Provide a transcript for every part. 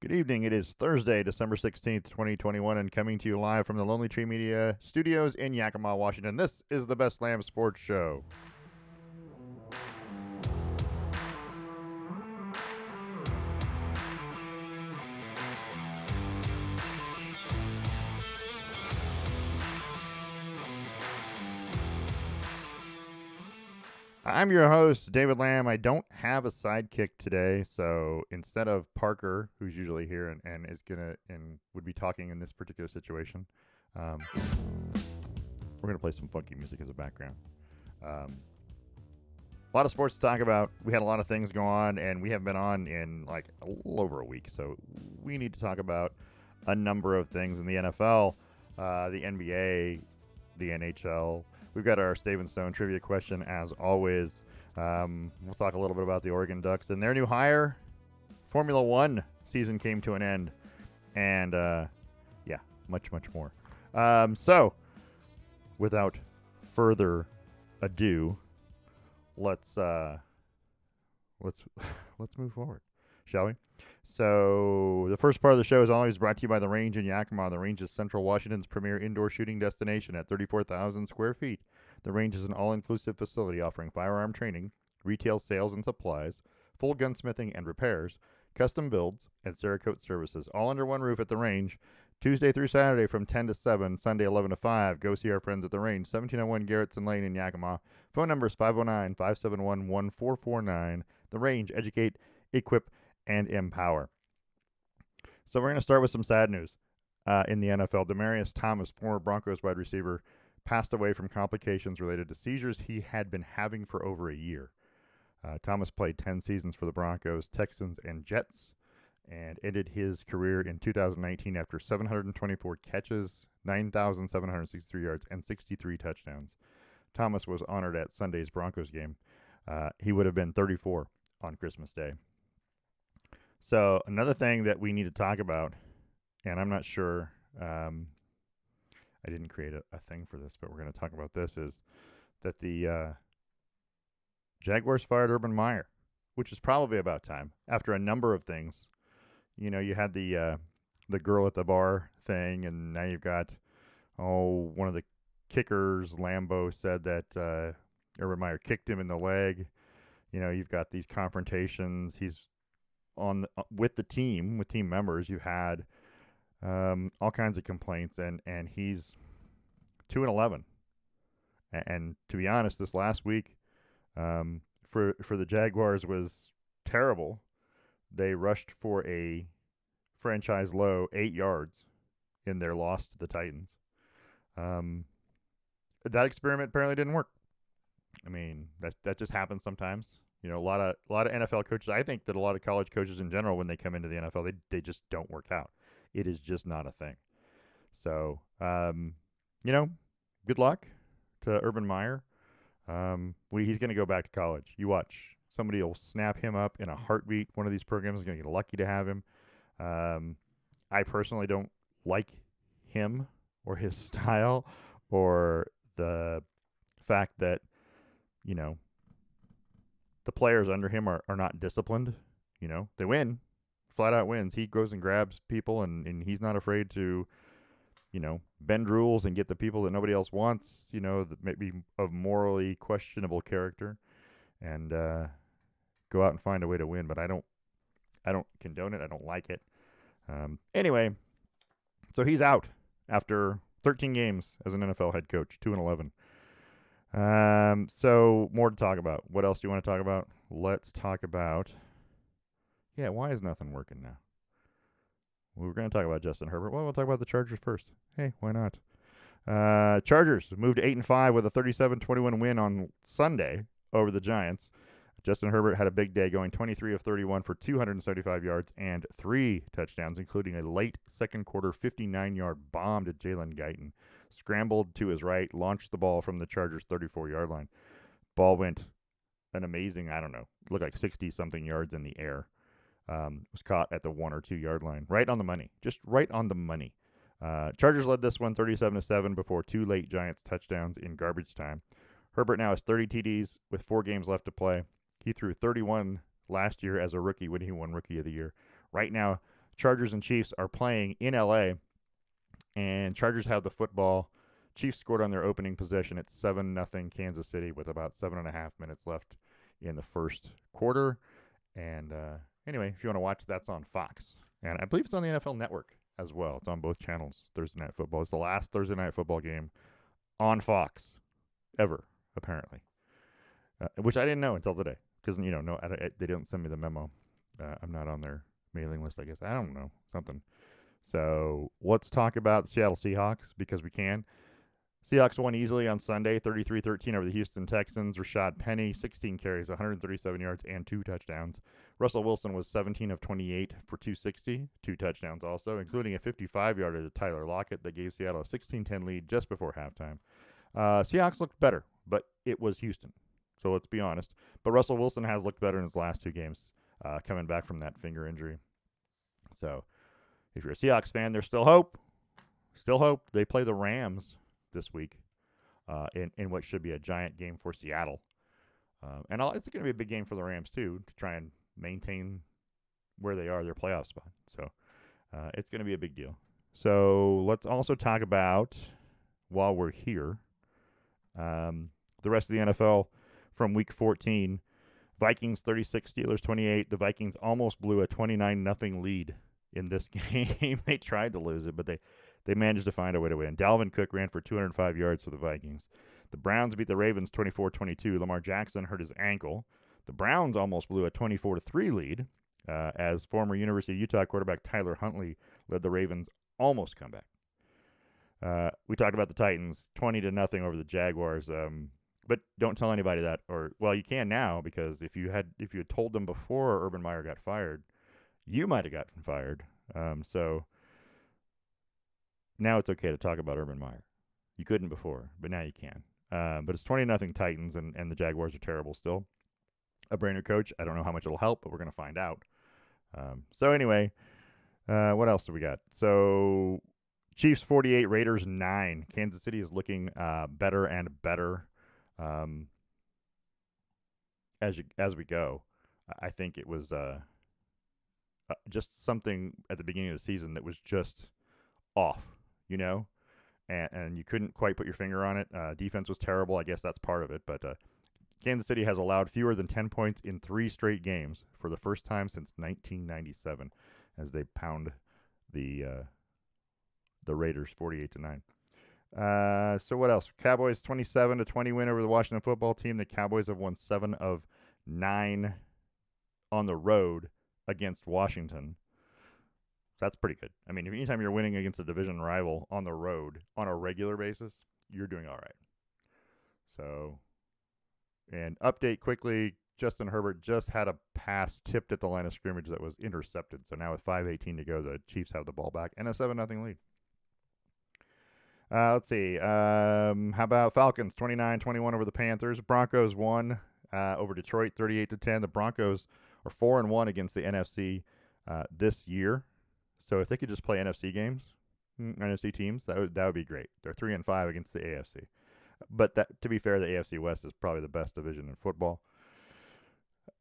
Good evening. It is Thursday, December 16th, 2021, and coming to you live from the Lonely Tree Media studios in Yakima, Washington. This is the Best Lamm Sports Show. I'm your host, David Lamm. I don't have a sidekick today, so instead of Parker, who's usually here and is gonna and would be talking in this particular situation, we're gonna play some funky music as a background. A lot of sports to talk about. We had a lot of things go on, and we haven't been on in like a little over a week, so we need to talk about a number of things in the NFL, the NBA, the NHL. We've got our Stave and Stone trivia question as always. We'll talk a little bit about the Oregon Ducks and their new hire. Formula One season came to an end, and yeah, much more. So, without further ado, let's let's move forward, shall we? So the first part of the show is always brought to you by the Range in Yakima. The Range is Central Washington's premier indoor shooting destination at 34,000 square feet. The Range is an all-inclusive facility offering firearm training, retail sales and supplies, full gunsmithing and repairs, custom builds, and Cerakote services, all under one roof at the Range. Tuesday through Saturday from 10 to 7, Sunday 11 to 5. Go see our friends at the Range, 1701 Garrettson Lane in Yakima. Phone number is 509 571 1449. The Range, educate, equip, and empower. So we're going to start with some sad news in the NFL. Demaryius Thomas, former Broncos wide receiver, passed away from complications related to seizures he had been having for over a year. Thomas played 10 seasons for the Broncos, Texans, and Jets, and ended his career in 2019 after 724 catches, 9,763 yards, and 63 touchdowns. Thomas was honored at Sunday's Broncos game. He would have been 34 on Christmas Day. So another thing that we need to talk about, and I'm not sure, I didn't create a thing for this, but we're going to talk about this, is that the Jaguars fired Urban Meyer, which is probably about time after a number of things. You know, you had the girl at the bar thing, and now you've got, one of the kickers, Lambeau, said that Urban Meyer kicked him in the leg. You know, you've got these confrontations. He's on with the team, with team members. You've had all kinds of complaints, and he's 2-11. And to be honest, this last week for the Jaguars was terrible. They rushed for a franchise low 8 yards in their loss to the Titans. That experiment apparently didn't work. I mean, that just happens sometimes. You know, a lot of NFL coaches. I think that a lot of college coaches in general, when they come into the NFL, they just don't work out. It is just not a thing. So, you know, good luck to Urban Meyer. He's going to go back to college. You watch. Somebody will snap him up in a heartbeat. One of these programs is going to get lucky to have him. I personally don't like him or his style or the fact that, you know, the players under him are not disciplined. You know, they win, flat out wins. He goes and grabs people, and he's not afraid to, you know, bend rules and get the people that nobody else wants, you know, that may be of morally questionable character, and go out and find a way to win. But I don't condone it. I don't like it. Anyway, so he's out after 13 games as an NFL head coach, 2-11. So more to talk about. What else do you want to talk about? Let's talk about, why is nothing working now? We were going to talk about Justin Herbert. Well, we'll talk about the Chargers first. Hey, why not? Chargers moved to 8-5 with a 37-21 win on Sunday over the Giants. Justin Herbert had a big day, going 23 of 31 for 275 yards and 3 touchdowns, including a late second quarter 59-yard bomb to Jalen Guyton. Scrambled to his right, launched the ball from the Chargers' 34-yard line. Ball went an amazing, looked like 60-something yards in the air. Was caught at the 1 or 2 yard line. Right on the money. Just right on the money. Chargers led this one 37-7 before 2 late Giants touchdowns in garbage time. Herbert now has 30 TDs with 4 games left to play. He threw 31 last year as a rookie when he won Rookie of the Year. Right now, Chargers and Chiefs are playing in LA, and Chargers have the football. Chiefs scored on their opening possession at 7-0 Kansas City with about 7.5 minutes left in the first quarter. And anyway, if you want to watch, that's on Fox. And I believe it's on the NFL Network as well. It's on both channels, Thursday Night Football. It's the last Thursday Night Football game on Fox ever, apparently, which I didn't know until today because, they didn't send me the memo. I'm not on their mailing list, I guess. I don't know, something. So let's talk about the Seattle Seahawks because we can. Seahawks won easily on Sunday, 33-13 over the Houston Texans. Rashad Penny, 16 carries, 137 yards, and 2 touchdowns. Russell Wilson was 17 of 28 for 260, 2 touchdowns also, including a 55-yarder to Tyler Lockett that gave Seattle a 16-10 lead just before halftime. Seahawks looked better, but it was Houston, so let's be honest. But Russell Wilson has looked better in his last 2 games, coming back from that finger injury. So if you're a Seahawks fan, there's still hope. Still hope. They play the Rams this week in what should be a giant game for Seattle. And it's going to be a big game for the Rams, too, to try and maintain where they are, their playoff spot. So it's going to be a big deal. So let's also talk about, while we're here, the rest of the NFL from Week 14. Vikings 36, Steelers 28. The Vikings almost blew a 29-0 lead in this game. They tried to lose it, but they managed to find a way to win. Dalvin Cook ran for 205 yards for the Vikings. The Browns beat the Ravens 24-22. Lamar Jackson hurt his ankle. The Browns almost blew a 24-3 lead as former University of Utah quarterback Tyler Huntley led the Ravens almost comeback. We talked about the Titans 20-0 over the Jaguars. But don't tell anybody that, well, you can now because if you had told them before Urban Meyer got fired, you might have gotten fired. So now it's okay to talk about Urban Meyer. You couldn't before, but now you can. But it's 20-0 Titans, and the Jaguars are terrible still. A brand new coach. I don't know how much it'll help, but we're going to find out. So anyway, what else do we got? So Chiefs 48, Raiders 9. Kansas City is looking better and better as we go. I think it was just something at the beginning of the season that was just off, and you couldn't quite put your finger on it. Defense was terrible. I guess that's part of it, but Kansas City has allowed fewer than 10 points in 3 straight games for the first time since 1997 as they pound the Raiders 48-9. So what else? Cowboys 27-20 win over the Washington football team. The Cowboys have won 7 of 9 on the road against Washington. That's pretty good. I mean, anytime you're winning against a division rival on the road on a regular basis, you're doing all right. So, and update quickly, Justin Herbert just had a pass tipped at the line of scrimmage that was intercepted. So now with 5:18 to go, the Chiefs have the ball back and a 7-0 lead. Let's see. How about Falcons 29-21 over the Panthers? Broncos won over Detroit 38-10. The Broncos are 4-1 against the NFC this year. So if they could just play NFC games, NFC teams, that would be great. They're 3-5 against the AFC. But to be fair, the AFC West is probably the best division in football.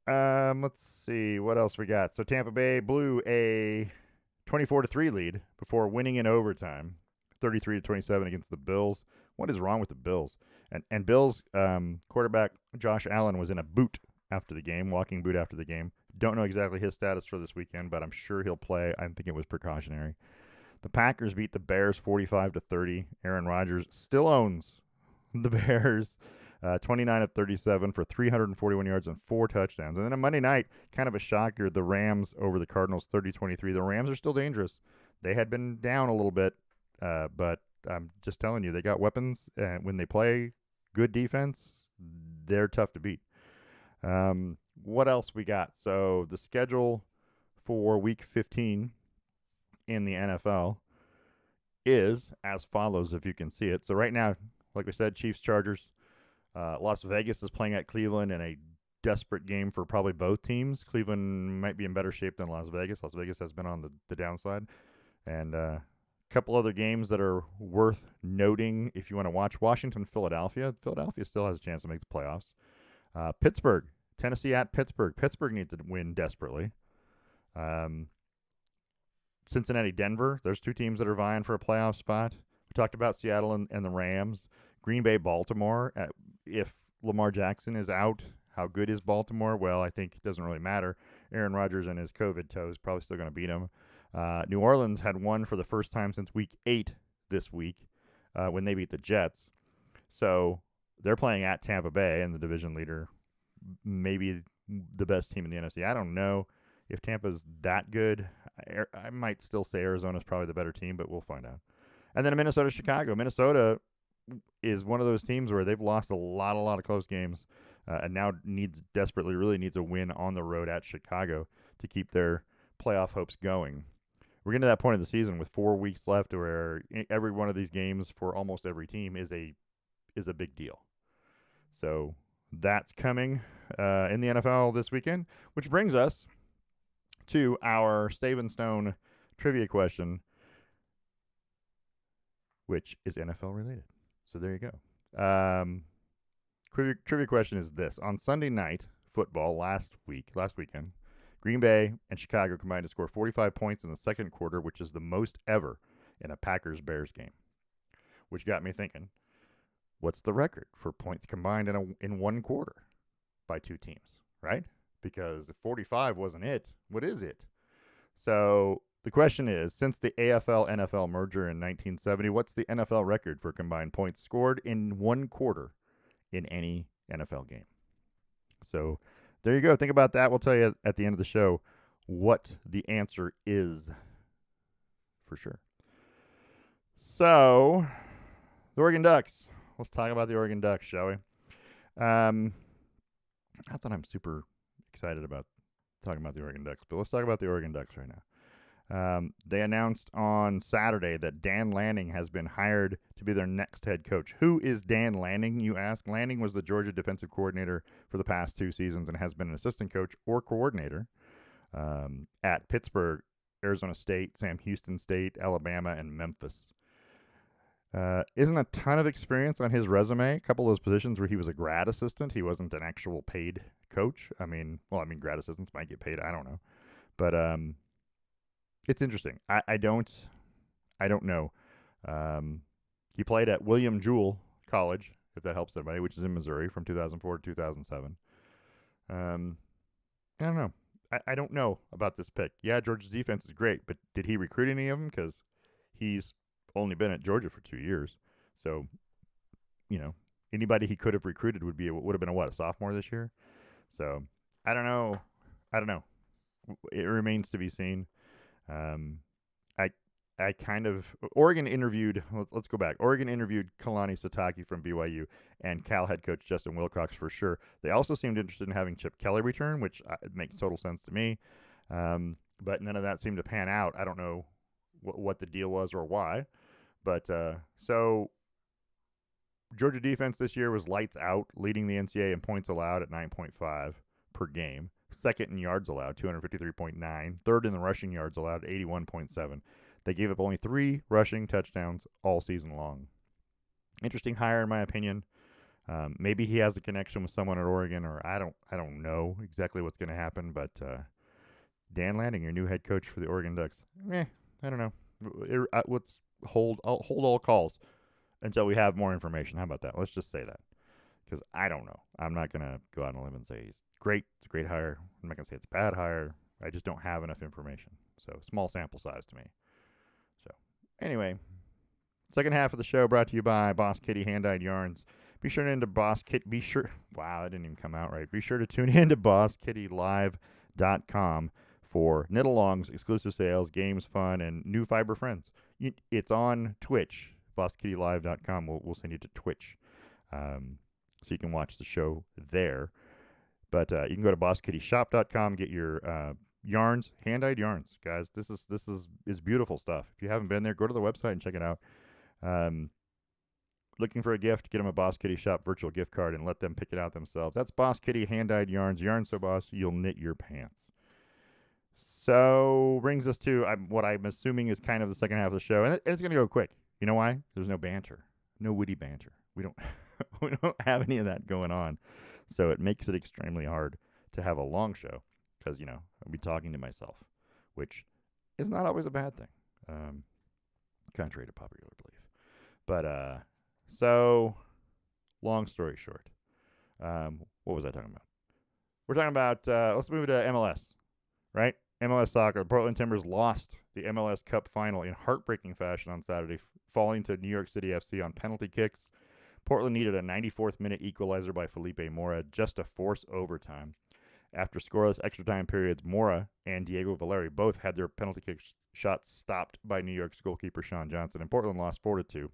Let's see what else we got. So Tampa Bay blew a 24-3 lead before winning in overtime, 33-27 against the Bills. What is wrong with the Bills? And Bills quarterback Josh Allen was in a boot after the game, walking boot after the game. Don't know exactly his status for this weekend, but I'm sure he'll play. I think it was precautionary. The Packers beat the Bears 45-30. Aaron Rodgers still owns the Bears, 29 of 37 for 341 yards and 4 touchdowns. And then on Monday night, kind of a shocker, the Rams over the Cardinals 30-23. The Rams are still dangerous. They had been down a little bit, but I'm just telling you, they got weapons. And when they play good defense, they're tough to beat. What else we got? So the schedule for Week 15 in the NFL is as follows, if you can see it. So right now, like we said, Chiefs, Chargers. Las Vegas is playing at Cleveland in a desperate game for probably both teams. Cleveland might be in better shape than Las Vegas. Las Vegas has been on the downside. And a couple other games that are worth noting if you want to watch. Washington, Philadelphia. Philadelphia still has a chance to make the playoffs. Pittsburgh, Tennessee at Pittsburgh. Pittsburgh needs to win desperately. Cincinnati, Denver. There's two teams that are vying for a playoff spot. We talked about Seattle and the Rams. Green Bay, Baltimore. If Lamar Jackson is out, how good is Baltimore? Well, I think it doesn't really matter. Aaron Rodgers and his COVID toe is probably still going to beat him. New Orleans had won for the first time since week 8 this week when they beat the Jets. So they're playing at Tampa Bay, and the division leader, maybe the best team in the NFC. I don't know if Tampa's that good. I might still say Arizona's probably the better team, but we'll find out. And then Minnesota, Chicago. Minnesota is one of those teams where they've lost a lot of close games, and now really needs a win on the road at Chicago to keep their playoff hopes going. We're getting to that point of the season with 4 weeks left where every one of these games for almost every team is a big deal. So that's coming in the NFL this weekend, which brings us to our Stave and Stone trivia question, which is NFL related. So there you go. Trivia question is this. On Sunday night football last weekend, Green Bay and Chicago combined to score 45 points in the second quarter, which is the most ever in a Packers-Bears game, which got me thinking, what's the record for points combined in one quarter by two teams, right? Because if 45 wasn't it, what is it? So the question is, since the AFL-NFL merger in 1970, what's the NFL record for combined points scored in one quarter in any NFL game? So there you go. Think about that. We'll tell you at the end of the show what the answer is for sure. So, the Oregon Ducks. Let's talk about the Oregon Ducks, shall we? Not that I'm super excited about talking about the Oregon Ducks, but let's talk about the Oregon Ducks right now. They announced on Saturday that Dan Lanning has been hired to be their next head coach. Who is Dan Lanning, you ask? Lanning was the Georgia defensive coordinator for the past 2 seasons and has been an assistant coach or coordinator at Pittsburgh, Arizona State, Sam Houston State, Alabama, and Memphis. Isn't a ton of experience on his resume. A couple of those positions where he was a grad assistant. He wasn't an actual paid coach. I mean, grad assistants might get paid. I don't know. But it's interesting. I don't know. He played at William Jewell College, if that helps anybody, which is in Missouri from 2004 to 2007. I don't know. I don't know about this pick. Yeah, Georgia's defense is great, but did he recruit any of them? Because he's only been at Georgia for 2 years. So, anybody he could have recruited would have been a sophomore this year? So, I don't know. It remains to be seen. Oregon interviewed, let's go back. Oregon interviewed Kalani Sitake from BYU and Cal head coach Justin Wilcox for sure. They also seemed interested in having Chip Kelly return, which makes total sense to me. But none of that seemed to pan out. I don't know what the deal was or why. But so Georgia defense this year was lights out, leading the NCAA in points allowed at 9.5 per game. Second in yards allowed, 253.9. Third in the rushing yards allowed, 81.7. They gave up only 3 rushing touchdowns all season long. Interesting hire, in my opinion. Maybe he has a connection with someone at Oregon, or I don't know exactly what's going to happen. But Dan Lanning, your new head coach for the Oregon Ducks, I don't know. Let's hold all calls until we have more information. How about that? Let's just say that, because I don't know. I'm not going to go out on a limb and say he's great. It's a great hire. I'm not going to say it's a bad hire. I just don't have enough information. So small sample size to me. So anyway, second half of the show brought to you by Boss Kitty Hand-Dyed Yarns. Be sure to wow, that didn't even come out right. Be sure to tune in to BossKittyLive.com for knit-alongs, exclusive sales, games, fun, and new fiber friends. It's on Twitch. BossKittyLive.com. We'll send you to Twitch, so you can watch the show there. But you can go to BossKittyShop.com, get your yarns, hand-dyed yarns, guys. This is beautiful stuff. If you haven't been there, go to the website and check it out. Looking for a gift, get them a Boss Kitty Shop virtual gift card and let them pick it out themselves. That's Boss Kitty Hand-Dyed Yarns. Yarn so boss, you'll knit your pants. So brings us to what I'm assuming is kind of the second half of the show, and it's going to go quick. You know why? There's no banter, no witty banter. We don't have any of that going on, so it makes it extremely hard to have a long show because I'll be talking to myself, which is not always a bad thing, contrary to popular belief. But so long story short, what was I talking about? We're talking about let's move to MLS, right? MLS soccer. The Portland Timbers lost the MLS Cup final in heartbreaking fashion on Saturday, falling to New York City FC on penalty kicks. Portland needed a 94th minute equalizer by Felipe Mora just to force overtime. After scoreless extra time periods, Mora and Diego Valeri both had their penalty kick shots stopped by New York's goalkeeper Sean Johnson, and Portland lost 4-2.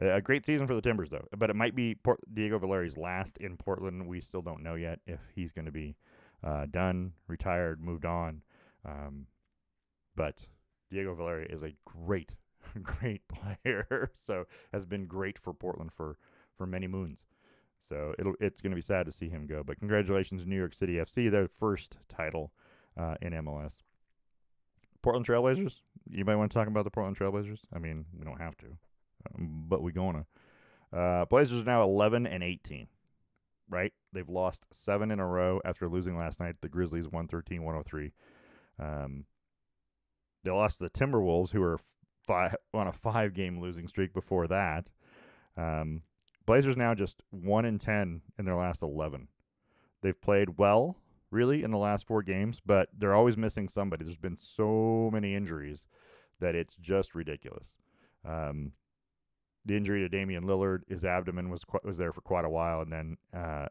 A great season for the Timbers, though, but it might be Diego Valeri's last in Portland. We still don't know yet if he's going to be done, retired, moved on. But Diego Valeri is a great, great player. So has been great for Portland for many moons. So it's going to be sad to see him go. But congratulations to New York City FC, their first title in MLS. Portland Trailblazers. Anybody want to talk about the Portland Trailblazers? I mean, we don't have to, but we gonna. Blazers are now 11-18. Right? They've lost 7 in a row after losing last night. The Grizzlies 113-103. They lost to the Timberwolves, who were on a 5-game losing streak before that. Blazers now just 1-10 in their last 11. They've played well, really, in the last 4 games, but they're always missing somebody. There's been so many injuries that it's just ridiculous. The injury to Damian Lillard, his abdomen was there for quite a while, and then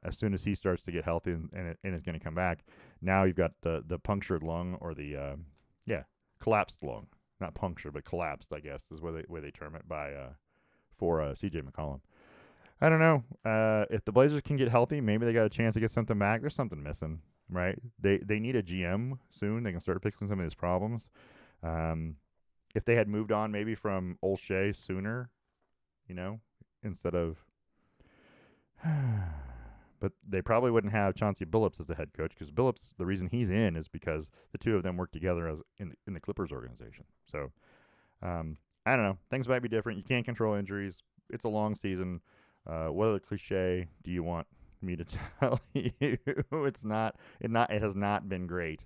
as soon as he starts to get healthy and is going to come back, now you've got the punctured lung, or the collapsed lung, not punctured but collapsed, I guess is where they term it for C.J. McCollum. I don't know if the Blazers can get healthy. Maybe they got a chance to get something back. There's something missing, right? They need a GM soon. They can start fixing some of these problems. If they had moved on maybe from O'Shea sooner, instead of but they probably wouldn't have Chauncey Billups as the head coach, because Billups, the reason he's in is because the two of them work together as in the Clippers organization. So I don't know. Things might be different. You can't control injuries. It's a long season. What other cliche do you want me to tell you? It has not been great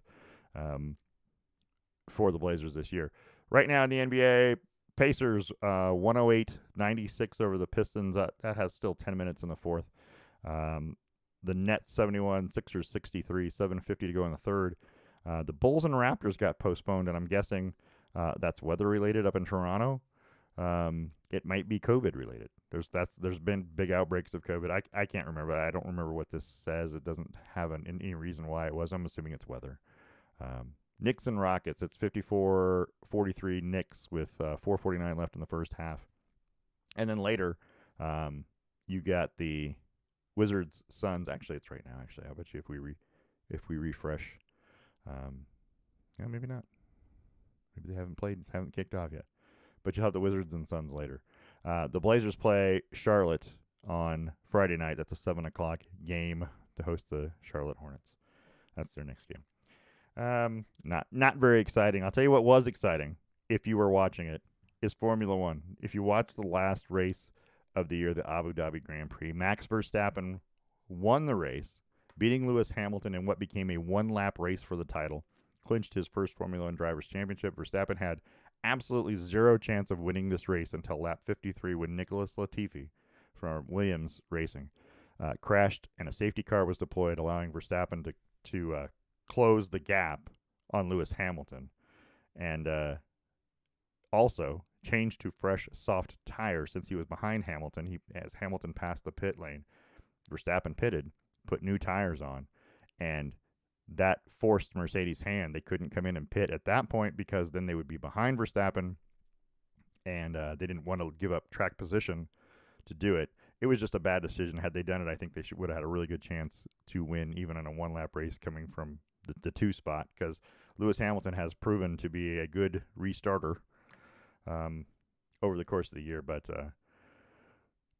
for the Blazers this year. Right now in the NBA, Pacers 108-96 over the Pistons. That has still 10 minutes in the fourth. The Nets 71, Sixers 63, 7:50 to go in the third. The Bulls and Raptors got postponed, and I'm guessing that's weather related up in Toronto. It might be COVID related. There's been big outbreaks of COVID. I can't remember. I don't remember what this says. It doesn't have any reason why it was. I'm assuming it's weather. Knicks and Rockets. It's 54-43 Knicks with 4:49 left in the first half. And then later, you got the Wizards Suns. Actually, it's right now. Actually, how about you if we refresh? Maybe not. Maybe they haven't kicked off yet. But you'll have the Wizards and Suns later. The Blazers play Charlotte on Friday night. That's a 7 o'clock game to host the Charlotte Hornets. That's their next game. Not very exciting. I'll tell you what was exciting, if you were watching it, is Formula One. If you watched the last race of the year, the Abu Dhabi Grand Prix, Max Verstappen won the race, beating Lewis Hamilton in what became a one-lap race for the title, clinched his first Formula One Drivers' Championship. Verstappen had absolutely zero chance of winning this race until lap 53 when Nicholas Latifi from Williams Racing crashed and a safety car was deployed, allowing Verstappen to close the gap on Lewis Hamilton, and also changed to fresh, soft tires since he was behind Hamilton. As Hamilton passed the pit lane, Verstappen pitted, put new tires on, and that forced Mercedes' hand. They couldn't come in and pit at that point because then they would be behind Verstappen, and they didn't want to give up track position to do it. It was just a bad decision. Had they done it, I think they would have had a really good chance to win, even in a one-lap race coming from the 2 spot, because Lewis Hamilton has proven to be a good restarter over the course of the year. But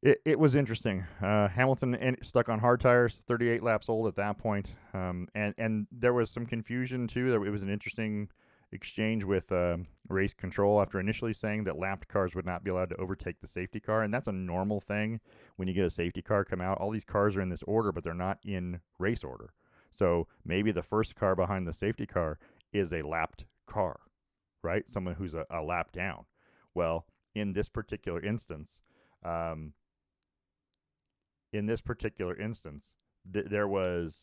it was interesting. Hamilton stuck on hard tires, 38 laps old at that point. And there was some confusion, too. It was an interesting exchange with race control after initially saying that lapped cars would not be allowed to overtake the safety car. And that's a normal thing when you get a safety car come out. All these cars are in this order, but they're not in race order. So maybe the first car behind the safety car is a lapped car. right? Someone who's a lap down. Well, in this particular instance, um, there was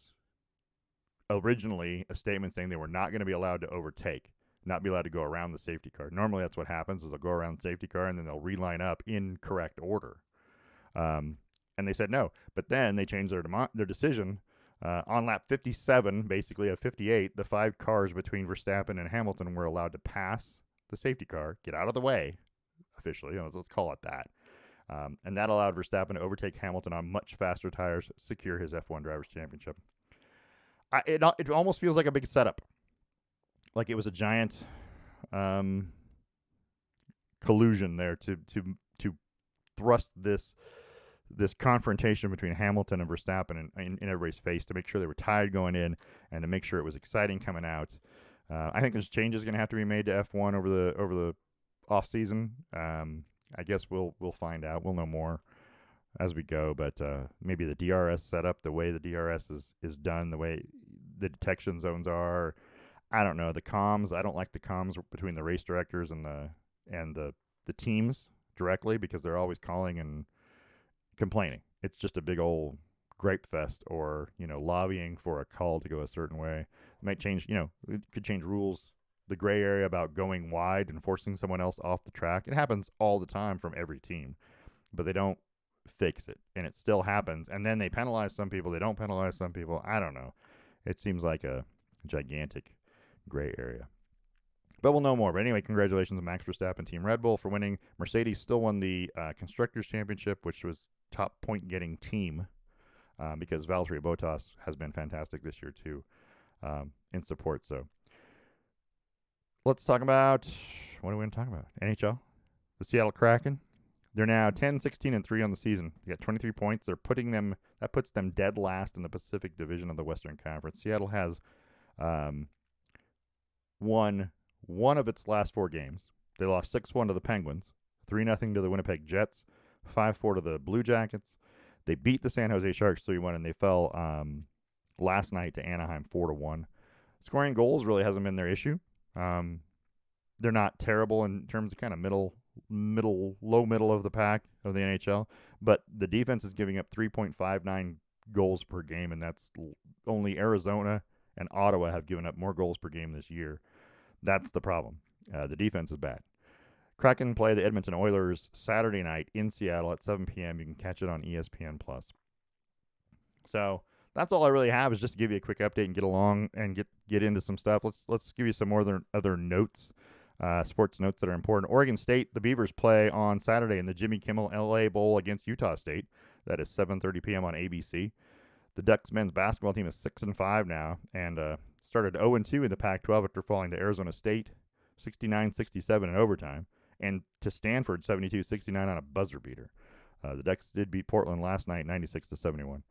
originally a statement saying they were not going to be allowed to overtake, not be allowed to go around the safety car. Normally, that's what happens: is they'll go around the safety car and then they'll reline up in correct order. Um, and they said no, but then they changed their decision. On lap 57, basically of 58, the 5 cars between Verstappen and Hamilton were allowed to pass the safety car, get out of the way, officially. Let's call it that. And that allowed Verstappen to overtake Hamilton on much faster tires, secure his F1 Drivers' Championship. It almost feels like a big setup, like it was a giant collusion there to thrust this confrontation between Hamilton and Verstappen in everybody's face, to make sure they were tied going in and to make sure it was exciting coming out. I think there's changes going to have to be made to F1 over the off season. I guess we'll find out. We'll know more as we go, but maybe the DRS setup, the way the DRS is done, the way the detection zones are. I don't know. The comms, I don't like the comms between the race directors and the teams directly, because they're always calling and complaining. It's just a big old gripe fest, or lobbying for a call to go a certain way. It might change, it could change rules. The gray area about going wide and forcing someone else off the track. It happens all the time from every team, but they don't fix it, and it still happens. And then they penalize some people. They don't penalize some people. I don't know. It seems like a gigantic gray area. But we'll know more. But anyway, congratulations to Max Verstappen, Team Red Bull, for winning. Mercedes still won the Constructors' Championship, which was top point-getting team, because Valtteri Bottas has been fantastic this year too, in support. So let's talk about, what are we going to talk about? NHL, the Seattle Kraken. They're now 10, 16, and 3 on the season. They got 23 points. That puts them dead last in the Pacific Division of the Western Conference. Seattle has won one of its last 4 games. They lost 6-1 to the Penguins, 3-0 to the Winnipeg Jets, 5-4 to the Blue Jackets. They beat the San Jose Sharks 3-1, and they fell last night to Anaheim 4-1. Scoring goals really hasn't been their issue. They're not terrible in terms of kind of low middle of the pack of the NHL, but the defense is giving up 3.59 goals per game, and that's only Arizona and Ottawa have given up more goals per game this year. That's the problem. The defense is bad. Kraken play the Edmonton Oilers Saturday night in Seattle at 7 p.m. You can catch it on ESPN+. So that's all I really have, is just to give you a quick update and get along and get into some stuff. Let's give you some more other notes, sports notes that are important. Oregon State, the Beavers play on Saturday in the Jimmy Kimmel LA Bowl against Utah State. That is 7:30 p.m. on ABC. The Ducks men's basketball team is 6-5 now, and started 0-2 in the Pac-12 after falling to Arizona State 69-67 in overtime, and to Stanford 72-69 on a buzzer beater. The Ducks did beat Portland last night 96-71.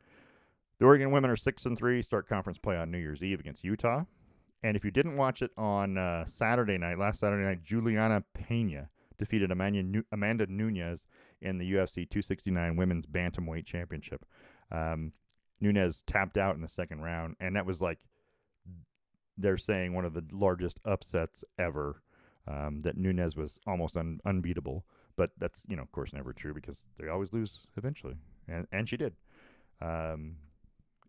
The Oregon women are 6-3, start conference play on New Year's Eve against Utah. And if you didn't watch it on last Saturday night, Juliana Pena defeated Amanda Nunes in the UFC 269 Women's Bantamweight Championship. Nunes tapped out in the second round, and that was, like, they're saying one of the largest upsets ever, that Nunes was almost unbeatable. But that's, of course, never true, because they always lose eventually. And she did. And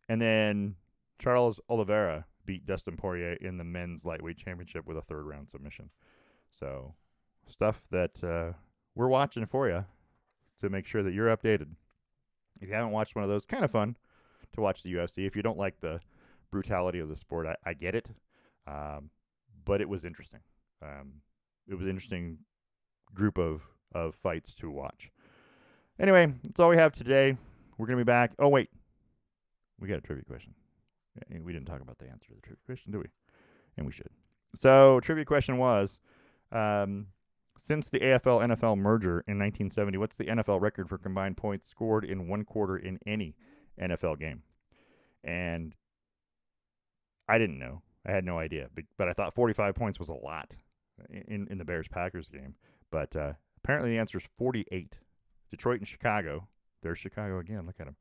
then Charles Oliveira beat Dustin Poirier in the men's lightweight championship with a third-round submission. So stuff that we're watching for you to make sure that you're updated. If you haven't watched one of those, kind of fun to watch the UFC. If you don't like the brutality of the sport, I get it. But it was interesting. It was an interesting group of fights to watch. Anyway, that's all we have today. We're going to be back. Oh, wait. We got a trivia question. We didn't talk about the answer to the trivia question, do we? And we should. So, trivia question was, since the AFL-NFL merger in 1970, what's the NFL record for combined points scored in one quarter in any NFL game? And I didn't know. I had no idea. But I thought 45 points was a lot in the Bears-Packers game. But apparently the answer is 48. Detroit and Chicago. There's Chicago again. Look at them.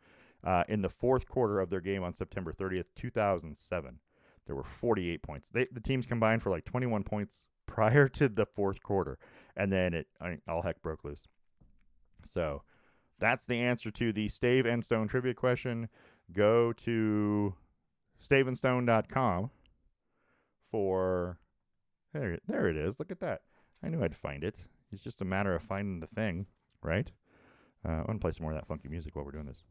In the fourth quarter of their game on September 30th, 2007, there were 48 points. The teams combined for like 21 points prior to the fourth quarter, and then all heck broke loose. So that's the answer to the Stave and Stone trivia question. Go to staveandstone.com for there it is. Look at that. I knew I'd find it. It's just a matter of finding the thing, right? I want to play some more of that funky music while we're doing this.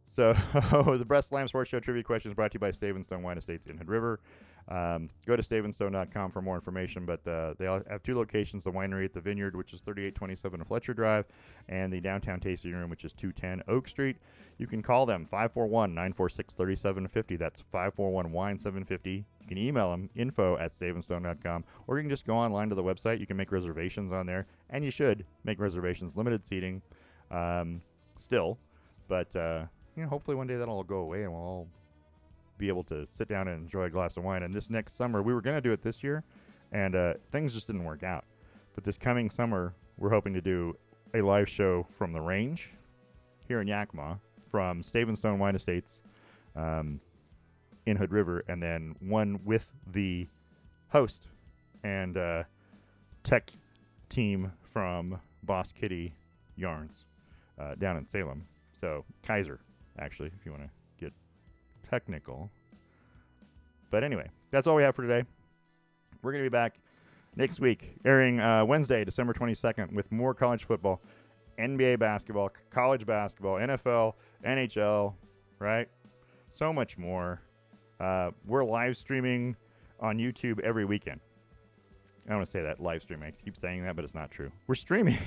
So the Breast Lamm Sports Show trivia question is brought to you by Stave and Stone Wine Estates in Hood River. Go to staveandstone.com for more information, but they have two locations, the winery at the Vineyard, which is 3827 Fletcher Drive, and the downtown tasting room, which is 210 Oak Street. You can call them 541-946-3750. That's 541-WINE-750. You can email them, info@staveandstone.com, or you can just go online to the website. You can make reservations on there, and you should make reservations. Limited seating still, but hopefully one day that'll all go away and we'll all be able to sit down and enjoy a glass of wine. And this next summer, we were going to do it this year, and things just didn't work out. But this coming summer, we're hoping to do a live show from the range here in Yakima from Stave and Stone Wine Estates in Hood River, and then one with the host and tech team from Boss Kitty Yarns down in Salem. So Kaiser, actually, if you want to get technical. But anyway, that's all we have for today. We're going to be back next week, airing Wednesday, December 22nd, with more college football, NBA basketball, college basketball, NFL, NHL, right? So much more. We're live streaming on YouTube every weekend. I don't want to say that, live streaming. I keep saying that, but it's not true. We're streaming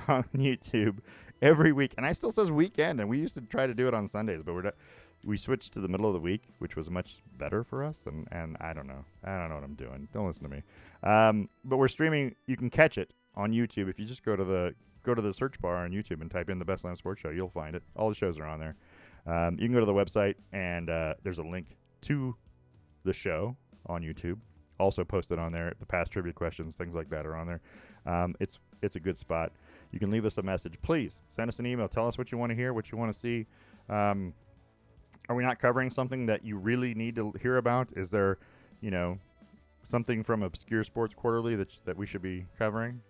on YouTube every week. And I still says weekend, and we used to try to do it on Sundays, but we switched to the middle of the week, which was much better for us. And I don't know. I don't know what I'm doing. Don't listen to me. But we're streaming. You can catch it on YouTube. If you just go to the search bar on YouTube and type in the Best Lamm Sports Show, you'll find it. All the shows are on there. You can go to the website, and there's a link to the show on YouTube. Also posted on there. The past trivia questions, things like that are on there. It's a good spot. You can leave us a message. Please send us an email. Tell us what you want to hear, what you want to see. Are we not covering something that you really need to hear about? Is there, something from Obscure Sports Quarterly that we should be covering?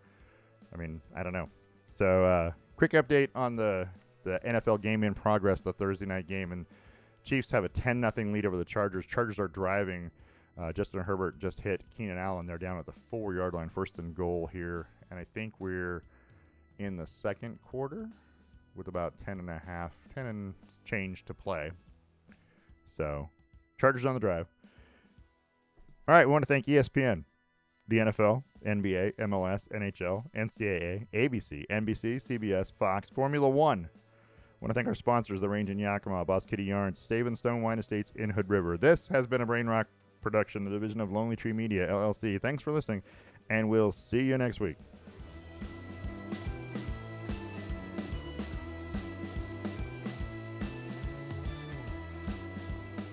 I mean, I don't know. So, quick update on the NFL game in progress, the Thursday night game. And Chiefs have a 10-0 lead over the Chargers. Chargers are driving. Justin Herbert just hit Keenan Allen. They're down at the 4-yard line, first and goal here. And I think we're in the second quarter with about 10 and change to play. So, Chargers on the drive. All right, we want to thank ESPN, the NFL, NBA, MLS, NHL, NCAA, ABC, NBC, CBS, Fox, Formula One. I want to thank our sponsors, The Range in Yakima, Boss Kitty Yarns, Stave and Stone Wine Estates in Hood River. This has been a Brain Rock production, the division of Lonely Tree Media, LLC. Thanks for listening, and we'll see you next week.